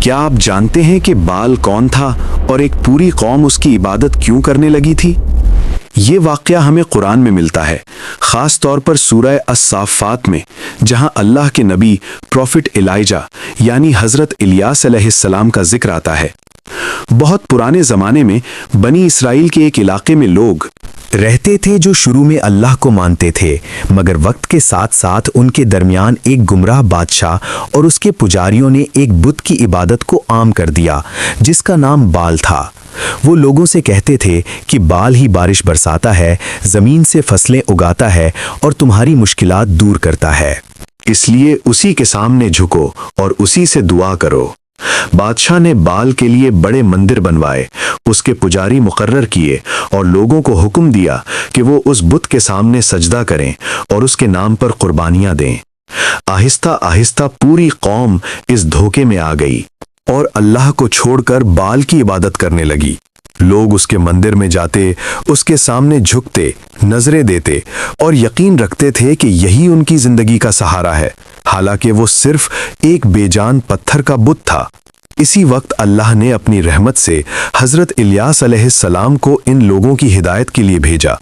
کیا آپ جانتے ہیں کہ بال کون تھا اور ایک پوری قوم اس کی عبادت کیوں کرنے لگی تھی؟ یہ واقعہ ہمیں قرآن میں ملتا ہے، خاص طور پر سورہ الصافات میں، جہاں اللہ کے نبی پروفٹ الائجہ یعنی حضرت الیاس علیہ السلام کا ذکر آتا ہے۔ بہت پرانے زمانے میں بنی اسرائیل کے ایک علاقے میں لوگ رہتے تھے جو شروع میں اللہ کو مانتے تھے، مگر وقت کے ساتھ ساتھ ان کے درمیان ایک گمراہ بادشاہ اور اس کے پجاریوں نے ایک بت کی عبادت کو عام کر دیا جس کا نام بال تھا۔ وہ لوگوں سے کہتے تھے کہ بال ہی بارش برساتا ہے، زمین سے فصلیں اگاتا ہے اور تمہاری مشکلات دور کرتا ہے، اس لیے اسی کے سامنے جھکو اور اسی سے دعا کرو۔ بادشاہ نے بال کے لیے بڑے مندر بنوائے، اس کے پجاری مقرر کیے اور لوگوں کو حکم دیا کہ وہ اس بت کے سامنے سجدہ کریں اور اس کے نام پر قربانیاں دیں۔ آہستہ آہستہ پوری قوم اس دھوکے میں آ گئی اور اللہ کو چھوڑ کر بال کی عبادت کرنے لگی۔ لوگ اس کے مندر میں جاتے، اس کے سامنے جھکتے، نظریں دیتے اور یقین رکھتے تھے کہ یہی ان کی زندگی کا سہارا ہے، حالانکہ وہ صرف ایک بے جان پتھر کا بت تھا۔ اسی وقت اللہ نے اپنی رحمت سے حضرت الیاس علیہ السلام کو ان لوگوں کی ہدایت کے لیے بھیجا۔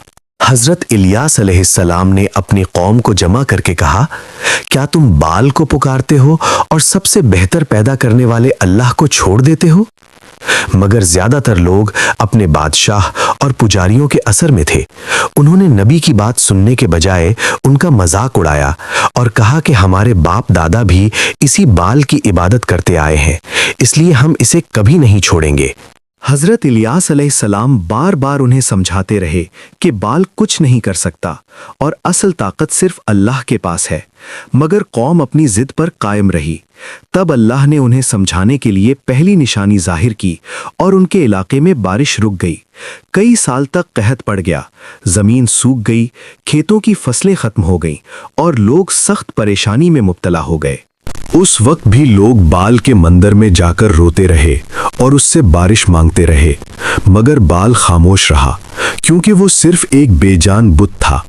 حضرت الیاس علیہ السلام نے اپنی قوم کو جمع کر کے کہا، کیا تم بال کو پکارتے ہو اور سب سے بہتر پیدا کرنے والے اللہ کو چھوڑ دیتے ہو؟ مگر زیادہ تر لوگ اپنے بادشاہ اور پجاریوں کے اثر میں تھے۔ انہوں نے نبی کی بات سننے کے بجائے ان کا مذاق اڑایا اور کہا کہ ہمارے باپ دادا بھی اسی بال کی عبادت کرتے آئے ہیں، اس لیے ہم اسے کبھی نہیں چھوڑیں گے۔ حضرت الیاس علیہ السلام بار بار انہیں سمجھاتے رہے کہ بال کچھ نہیں کر سکتا اور اصل طاقت صرف اللہ کے پاس ہے، مگر قوم اپنی ضد پر قائم رہی۔ تب اللہ نے انہیں سمجھانے کے لیے پہلی نشانی ظاہر کی اور ان کے علاقے میں بارش رک گئی۔ کئی سال تک قحط پڑ گیا، زمین سوکھ گئی، کھیتوں کی فصلیں ختم ہو گئیں اور لوگ سخت پریشانی میں مبتلا ہو گئے۔ اس وقت بھی لوگ بال کے مندر میں جا کر روتے رہے اور اس سے بارش مانگتے رہے، مگر بال خاموش رہا کیونکہ وہ صرف ایک بے جان بت تھا۔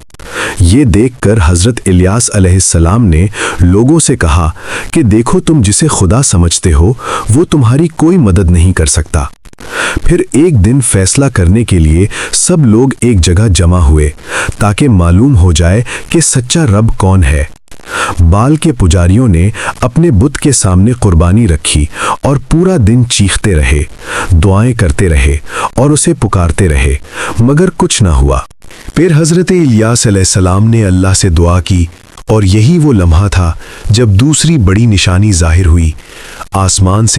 یہ دیکھ کر حضرت الیاس علیہ السلام نے لوگوں سے کہا کہ دیکھو، تم جسے خدا سمجھتے ہو وہ تمہاری کوئی مدد نہیں کر سکتا۔ پھر ایک دن فیصلہ کرنے کے لیے سب لوگ ایک جگہ جمع ہوئے تاکہ معلوم ہو جائے کہ سچا رب کون ہے۔ بال کے پجاریوں نے اپنے بت کے سامنے قربانی رکھی اور پورا دن چیختے رہے، دعائیں کرتے رہے اور اسے پکارتے رہے، مگر کچھ نہ ہوا۔ پھر حضرت الیاس علیہ السلام نے اللہ سے دعا کی اور یہی وہ لمحہ تھا جب دوسری بڑی نشانی ظاہر ہوئی۔ آسمان سے